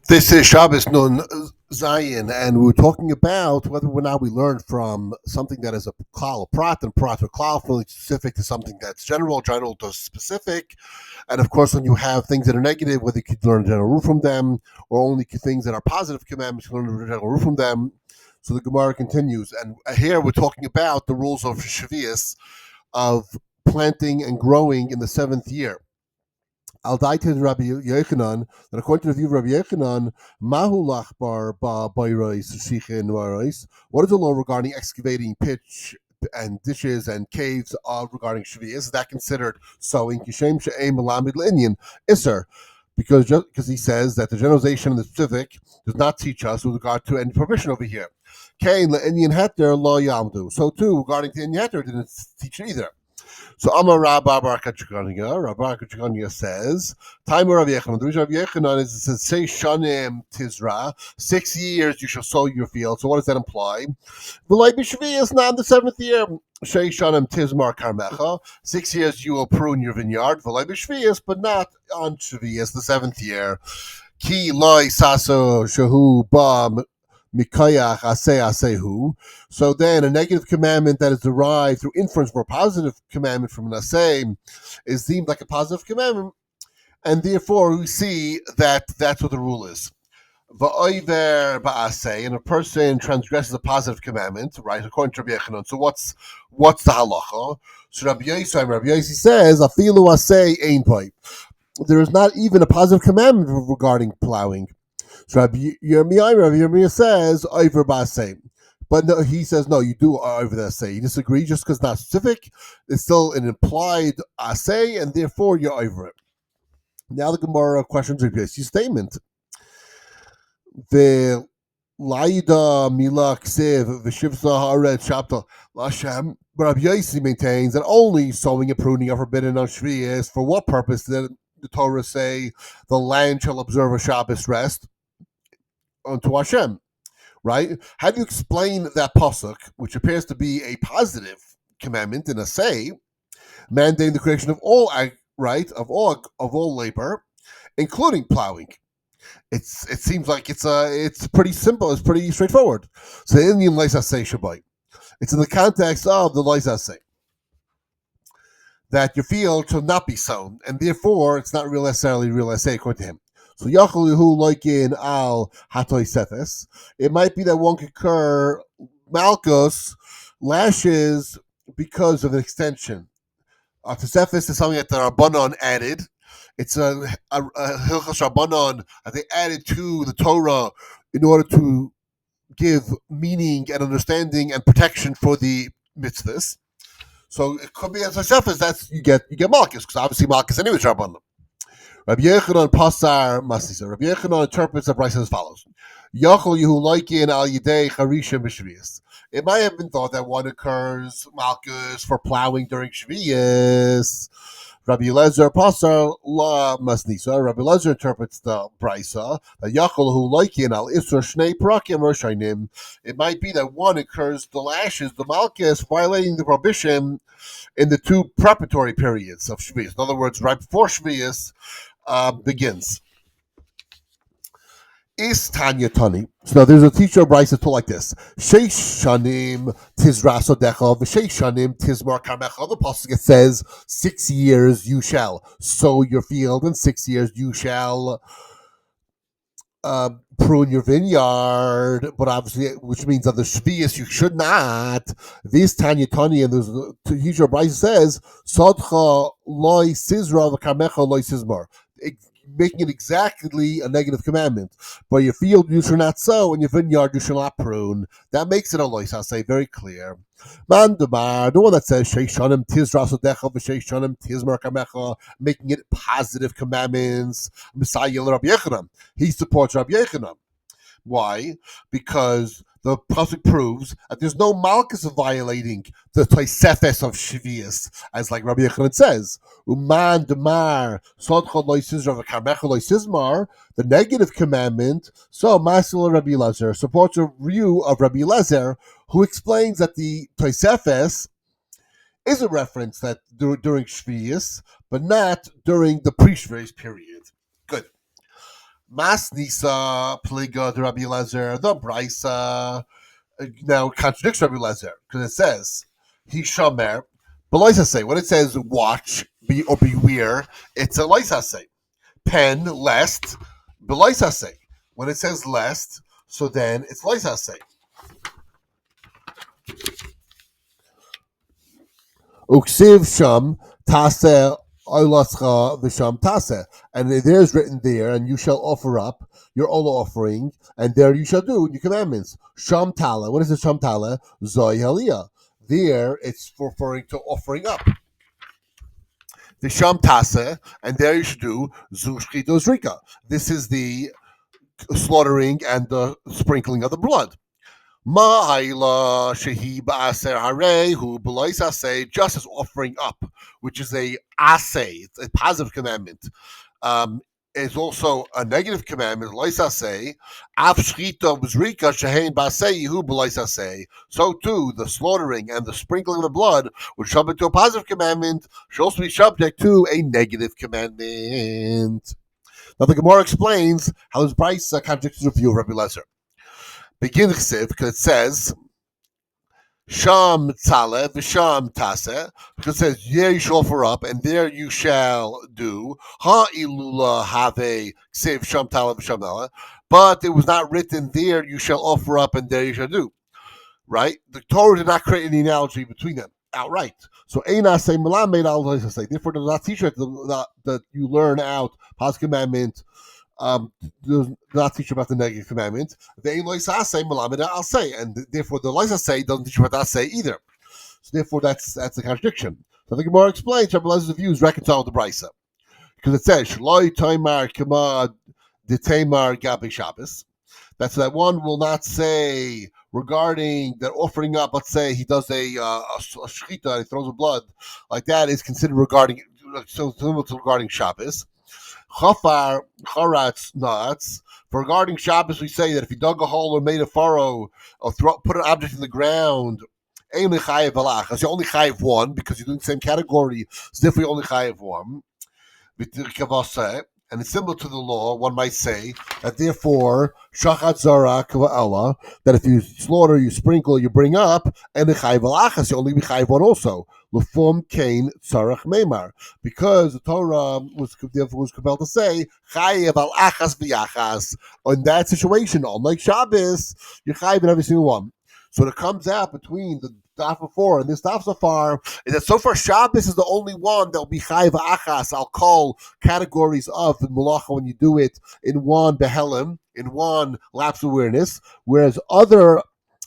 This is Shabbos Nun Zion, and we were talking about whether or not we learn from something that is a klal, a prat, and prat or klal, from specific to something that's general, general to specific. And of course, when you have things that are negative, whether you could learn a general rule from them, or only things that are positive commandments, you learn a general rule from them. So the Gemara continues, and here we're talking about the rules of Shavuos, of planting and growing in the seventh year. Al daited Rabbi Yochanan, that according to the view of Rabbi Yochanan, Mahu lachbar ba bayrais shichin varais. What is the law regarding excavating pitch and dishes and caves regarding Shavuos? Is that considered sowing? Kishem she'em malamid le'inyan iser, because he says that the generalization in the specific does not teach us with regard to any prohibition over here. Kain le'inyan heter lo yamdu. So too regarding the inyan heter didn't teach it either. So Amar Rabba Bar Kachukania says, Time Rav Yechanan. The reason Rav Yechanan is it says, say Shanim Tizra, 6 years you shall sow your field. So what does that imply? V'lai b'shvius, not in the seventh year. Shei Shanim Tizmar Karmecha, 6 years you will prune your vineyard. V'lai b'shvius, but not on Shvius, the seventh year. Ki loy saso shahu ba mikayach aseh asehu. So then a negative commandment that is derived through inference from a positive commandment from an aseh is deemed like a positive commandment, and therefore we see that that's what the rule is. Va'oiver ba'aseh, and a person transgresses a positive commandment, right, according to Rabbi Yechanan. So what's the halacha? So Rabbi Yosi says, afilu aseh ein poi. There is not even a positive commandment regarding plowing. So Rabbi Yerushalmi says over b'aseh, but no, he says no. You do over the aseh. You disagree just because it's not specific. It's still an implied aseh, and therefore you're over it. Now the Gemara questions Rabbi Yosef's statement. The laida mila ksiv v'shivsa haaretz shapta lashem. But Rabbi Yosef maintains that only sowing and pruning are forbidden on Shvius. For what purpose did the Torah say the land shall observe a Shabbos rest unto Hashem, right? How do you explain that pasuk, which appears to be a positive commandment in a say, mandating the creation of all of all labor, including plowing? It seems like it's pretty simple. It's pretty straightforward. So the Indian Leisa say Shabbai. It's in the context of the Leisa say that your field shall not be sown, and therefore it's not necessarily real essay according to him. So Yachalihu like in al hatoy sefes, it might be that one could incur malchus lashes because of an extension. Tosefes is something that the Rabbanon added. It's a Hilchos Rabbanon that they added to the Torah in order to give meaning and understanding and protection for the mitzvahs. So it could be as Tosefes, that's you get malchus, because obviously malchus anyway is Rabbanon. Rabbi Yochanan Pasar Masnisa. Rabbi Yochanan interprets the price as follows: Yachol Yehu Loikin Al Yidei Charishim B'Shvius. It might have been thought that one occurs malchus for plowing during Shvius. Rabbi Lezer Pasar La Masnisa. Rabbi Lezer interprets the brisa that Yachol Yehu Loikin Al Isra Shnei Prakim Roshainim. It might be that one occurs the lashes, the malchus, violating the prohibition in the two preparatory periods of Shvius. In other words, right before Shvius begins. Is Tanya Tani. So now there's a teacher of Brisa told like this: Sheish shanim tizra sodecha v'sheish shanim tizmar karmecha. The pasuk it says 6 years you shall sow your field, and 6 years you shall prune your vineyard. But obviously, which means on the Shvius you should not. This Tanya Tani, and there's the teacher of Brisa says sodcha loy sizra v'karmecha loy sizmar, making it exactly a negative commandment. But your field you shall not sow, and your vineyard you shall not prune. That makes it a lois, I'll say, very clear. Mandamar, the one that says Sheishanim Tizra Sodecha v'Sheishanim Tizmar Kamecha, making it positive commandments. Messiah Rabbi Yechanan, he supports Rabbi Yechanan. Why? Because the pasuk proves that there's no malchus of violating the Tosefes of Shvius, as like Rabbi Yochanan says. Uman demar sodcha lo yisizra v'karmecha lo yisizmar, the negative commandment. So Masil Rabbi Lezer supports a view of Rabbi Lezer, who explains that the Tosefes is a reference that during Shvius, but not during the pre-Shvius period. Good. Mas Nisa Pliga the Rabbi Lezer, the Brisa now contradicts Rabbi Lezer because it says he shomer. But say when it says watch be or beware, it's a loisa say. Pen lest, but say when it says lest, so then it's loisa say. Uksiv sham tase olascha v'sham tase, and there's written there, and you shall offer up your ola offering, and there you shall do your commandments. Sham tala. What is the sham tala? Zoi haliyah. There, it's referring to offering up. The sham tase, and there you should do zu shchito zrika. This is the slaughtering and the sprinkling of the blood. Ma'ayla shehi ba'aser harehu b'lois aseh, just as offering up, which is a aseh, it's a positive commandment, is also a negative commandment. Lois aseh, af shchita b'zrika shehein ba'aseh yehu b'lois aseh. So too, the slaughtering and the sprinkling of the blood, which subject to a positive commandment, should also be subject to a negative commandment. Now the Gemara explains how this brisa contradicts the view of Rabbi Lezer. Begin chsiv because it says sham tzale v'sham tase, because it says there you shall offer up and there you shall do ha ilula have ksiv sham tale v'sham tale, but it was not written there you shall offer up and there you shall do. Right? The Torah did not create any analogy between them outright. So Eina say Malamed al say. Therefore, does not teach that you learn out Pas commandment. Does not teach about the negative commandment. The Ein Loisa say Malamed al say, and therefore the Loisa say doesn't teach about that say either. So therefore, that's a contradiction. So the Gemara explains Rabbi Lezer's views reconcile with the Brisa because it says Shloi Toimar Kama Detamar Gabi Shabbos. That's that one will not say regarding that offering up. Let's say he does a shechita, he throws a blood like that is considered regarding regarding Shabbos. Chafar charatz nuts. For regarding Shabbos, we say that if he dug a hole or made a furrow or put an object in the ground, only chayiv balach. You only chayiv one because you're doing the same category. So therefore, you only chayiv one. And it's similar to the law, one might say, that therefore, shachat zara kava'ela, that if you slaughter, you sprinkle, you bring up, and the chayv alachas, you only be chayv one also. Lefum kain tzarach meimar. Because the Torah was compelled to say, chayv alachas v'yachas. In that situation, unlike Shabbos, you're chayv in every single one. So it comes out between the daf before and this daf so far is that so far Shabbos is the only one that will be chayv achas. I'll call categories of the malacha when you do it in one behelim, in one lapse awareness, whereas other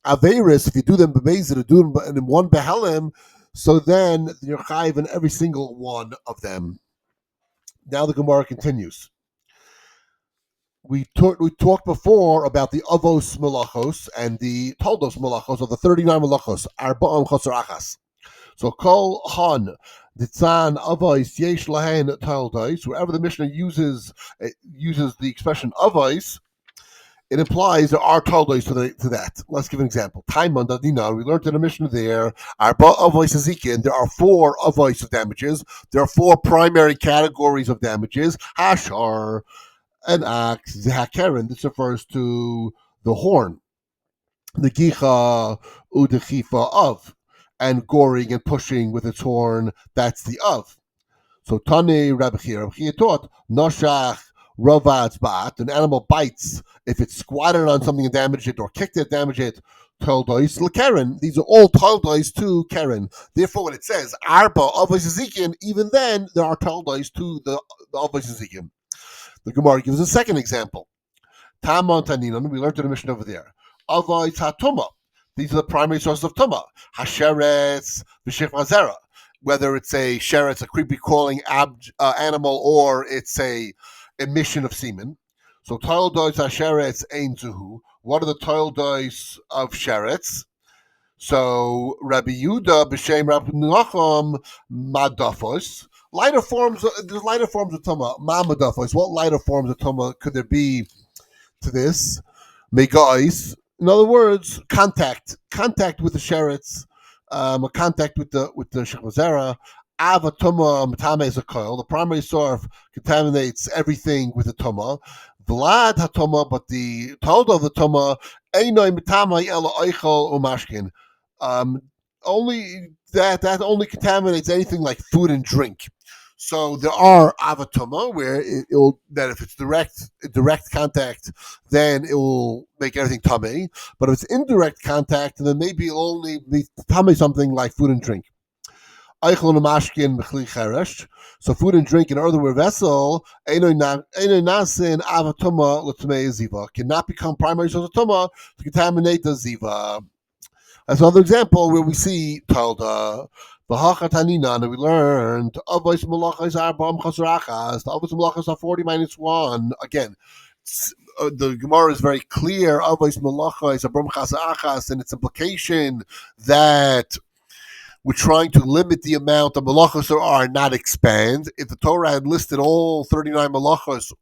averis, if you do them b'mezid or do them in one behelim, so then you're chayv in every single one of them. Now the Gemara continues. We talked before about the avos malachos and the toldos malachos of the 39 malachos. Arba'am chosar achas. So kol han ditzan avos yesh lahen toldos. Wherever the Mishnah uses the expression avos, it implies there are toldos to that. Let's give an example. Taimon dadina. We learned in the Mishnah there. Arba avos azikin. There are 4 avos of damages. There are 4 primary categories of damages. Hashar. An axe, zehakeren, this refers to the horn, the gicha udechifa of, and goring and pushing with its horn, that's the of. So Tani Rabbi Chia taught, noshach rovad's bat, an animal bites, if it's squatted on something and damaged it, or kicked it, damaged it, toldois lekeren. These are all toldois to keren. Therefore, when it says arba avos ezekiel, even then there are toldois to the avos ezekiel. The Gemara gives a second example. Tamon Taninon, we learned in the mission over there. Avoid Hatuma. These are the primary sources of Tuma. Hasheretz, V'shif Mazera. Whether it's a sheretz, a creepy crawling animal, or it's a emission of semen. So Toildois Hasheretz Ein Zuhu. What are the Toildois of sheretz? So Rabbi Yehuda b'shem Rabbi Nachum Madafos. There's lighter forms of tuma. Mamadafos. What lighter forms of tuma could there be to this? Megais. In other words, contact with the sheretz, contact with the shechazera. Avatuma matame is a coil. The primary source contaminates everything with the tuma. Vlad hatoma, but the told of the toma einoi mitamai ela oichel umashkin. Um, only that only contaminates anything like food and drink. So there are avatoma where it'll that if it's direct contact, then it will make everything tummy. But if it's indirect contact, then maybe it'll only be tummy something like food and drink. Eichel and mashkin mechli cheresh. So food and drink in an earthenware vessel, eino nasin avatoma l'tmei ziva, cannot become primary source of tuma to contaminate the ziva. That's another example where we see told the Hachatanina that we learned Avos Malachas Arbam Chasrachas. The Avos Malachas are 40 minus 1. Again, the Gemara is very clear. Avos Malachas Arbam Chasrachas, and its implication that we're trying to limit the amount of malachos there are, not expand. If the Torah had listed all 39 malachos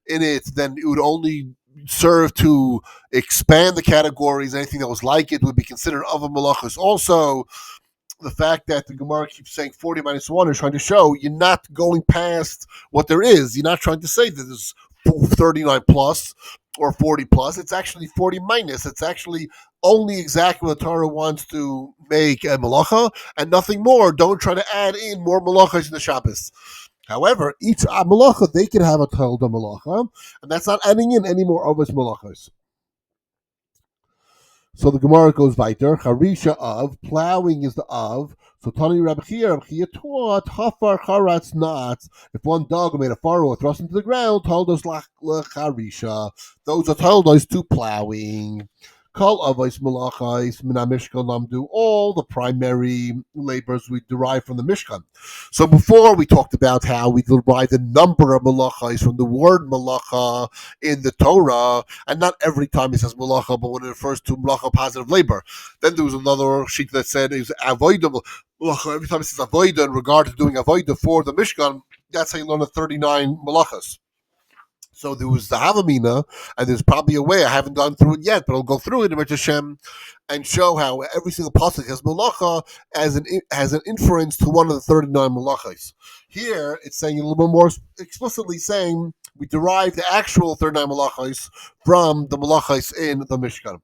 in it, then it would only serve to expand the categories. Anything that was like it would be considered other malachos. Also, the fact that the Gemara keeps saying 40 minus 1 is trying to show you're not going past what there is. You're not trying to say that there's 39 plus or 40 plus. It's actually 40 minus. It's actually only exactly what the Torah wants to make a malacha and nothing more. Don't try to add in more malachas in the Shabbos. However, each malacha, they can have a Talmud malacha, and that's not adding in any more of its malachas. So the Gemara goes weiter. Harisha of plowing is the of. So Tani Rabbi Chia taught hafar charatz not. If one dog made a furrow or thrust into the ground, told us harisha. Those are told us to plowing. Kol avos malachais mina mishkan lamdu. All the primary labors we derive from the Mishkan. So before we talked about how we derive the number of malachais from the word malacha in the Torah, and not every time it says malacha, but when it refers to malacha positive labor. Then there was another sheet that said it was avoida malacha. Every time it says avoida in regard to doing avoida for the Mishkan, that's how you learn the 39 malachas. So there was the Havamina, and there's probably a way, I haven't gone through it yet, but I'll go through it in Hashem and show how every single pasuk has malacha as an inference to one of the 39 malachas. Here, it's saying a little bit more explicitly saying we derive the actual 39 malachas from the malachas in the Mishkan.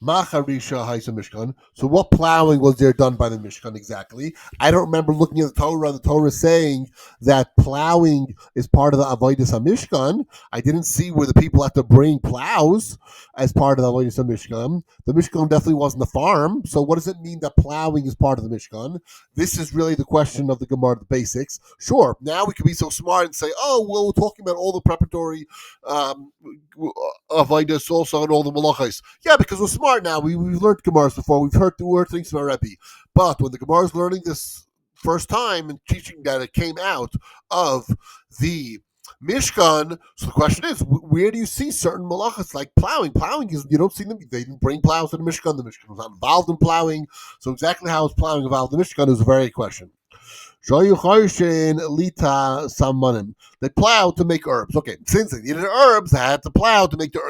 Macharisha Haisa Mishkan. So what plowing was there done by the Mishkan exactly? I don't remember looking at the Torah saying that plowing is part of the Avodas HaMishkan. I didn't see where the people had to bring plows as part of the Avodas HaMishkan. The Mishkan definitely wasn't a farm. So what does it mean that plowing is part of the Mishkan? This is really the question of the Gemara, the basics. Sure, now we can be so smart and say, oh, well, we're talking about all the preparatory Avodas also and all the Malachas. Yeah, because we're smart now. We've learned Gemaras before. We've heard the word things from our Rebbe. But when the Gemara is learning this first time and teaching that it came out of the Mishkan, so the question is, where do you see certain malachas like plowing? Plowing is, you don't see them. They didn't bring plows to the Mishkan. The Mishkan was not involved in plowing. So exactly how is plowing involved in the Mishkan is a very question. They plowed to make herbs. Okay, since they needed herbs, they had to plow to make the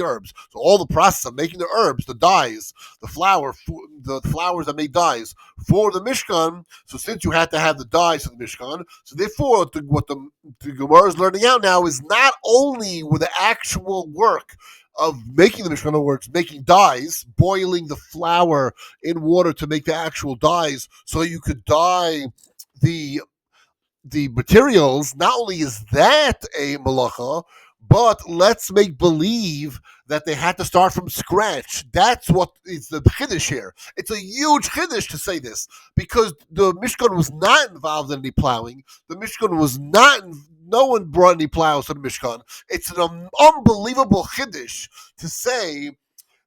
herbs. So all the process of making the herbs, the dyes, the flowers that made dyes for the Mishkan. So since you had to have the dyes for the Mishkan, so therefore what the Gemara is learning out now is not only with the actual work of making the Mishkan, in other words, making dyes, boiling the flour in water to make the actual dyes, so you could dye the materials. Not only is that a malacha, but let's make believe that they had to start from scratch. That's what is the chiddush here. It's a huge chiddush to say this, because the Mishkan was not involved in any plowing. The Mishkan was not. No one brought any plows to the Mishkan. It's an unbelievable chiddush to say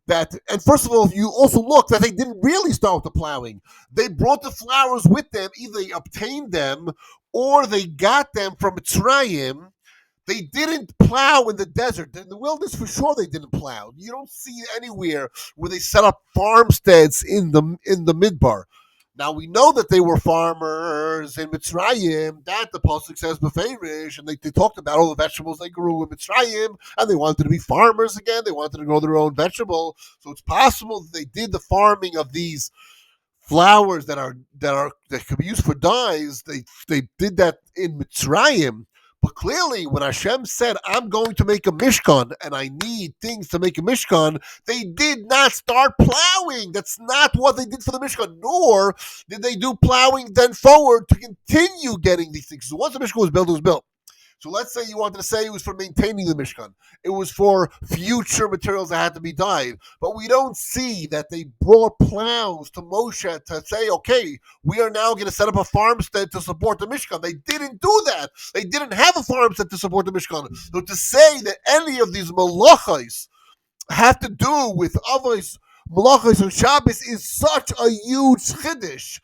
that, and first of all, if you also look that they didn't really start with the plowing. They brought the flowers with them. Either they obtained them or they got them from Mitzrayim. They didn't plow in the desert. In the wilderness, for sure, they didn't plow. You don't see anywhere where they set up farmsteads in the Midbar. Now, we know that they were farmers in Mitzrayim, that the Pasuk says beferish, and they talked about all the vegetables they grew in Mitzrayim, and they wanted to be farmers again. They wanted to grow their own vegetable. So it's possible that they did the farming of these flowers that could be used for dyes. They did that in Mitzrayim, But clearly, when Hashem said, I'm going to make a Mishkan and I need things to make a Mishkan, they did not start plowing. That's not what they did for the Mishkan, nor did they do plowing then forward to continue getting these things. So once the Mishkan was built, it was built. So let's say you wanted to say it was for maintaining the Mishkan. It was for future materials that had to be dyed. But we don't see that they brought plows to Moshe to say, okay, we are now going to set up a farmstead to support the Mishkan. They didn't do that. They didn't have a farmstead to support the Mishkan. So to say that any of these malachos have to do with Avos, Malachos, and Shabbos is such a huge chiddush.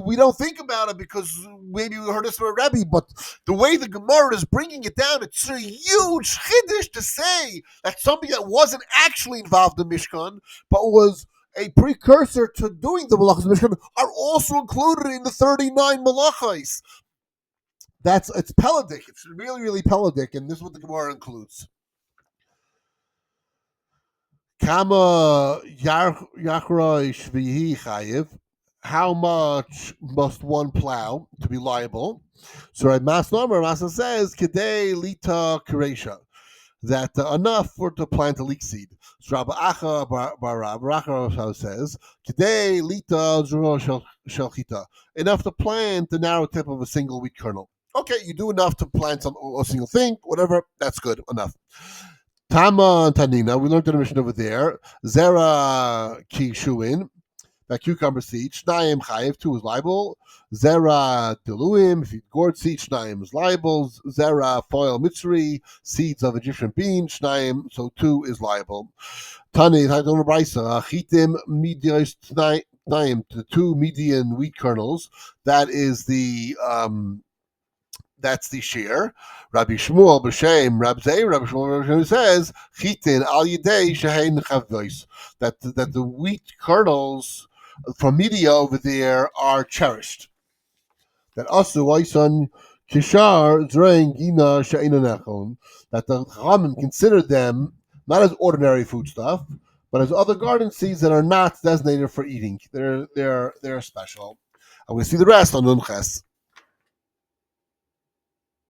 We don't think about it because maybe we heard this from a Rebbe, but the way the Gemara is bringing it down, it's a huge chiddush to say that somebody that wasn't actually involved in Mishkan, but was a precursor to doing the Malachos Mishkan, are also included in the 39 Malachos. It's Peledic. It's really, really Peledic, and this is what the Gemara includes. Kama Yachroi Shvihi Chayiv. How much must one plow to be liable? So Masa says Kedei Lita Kiresha, that enough for to plant a leek seed. So Rabbi Acha Baracha says Kedei Lita Zero Shelchita, enough to plant the narrow tip of a single wheat kernel. Okay, you do enough to plant a single thing, whatever, that's good, enough. Tama and Tanina, we learned the mission over there. Zera Kishuin, that cucumber seed. Shnayim Chayiv, 2 is liable. Zera Diluim, if you gourd seed, Shnayim is liable. Zera Foil Mitzri, seeds of Egyptian bean, Shnayim, so 2 is liable. Tani, Taidon Braisa, Chitim Midios Shnayim, the 2 median wheat kernels. That is the that's the shear. Rabbi Shmuel b'shem Rabbi Shmuel says chitin al yidei shehein chavos, that the wheat kernels from media over there are cherished. That asu oisan kishar zrein gina she'ina nechon, that the Chachamim consider them not as ordinary foodstuff, but as other garden seeds that are not designated for eating. They're special. I'm going to see the rest on Nun Ches.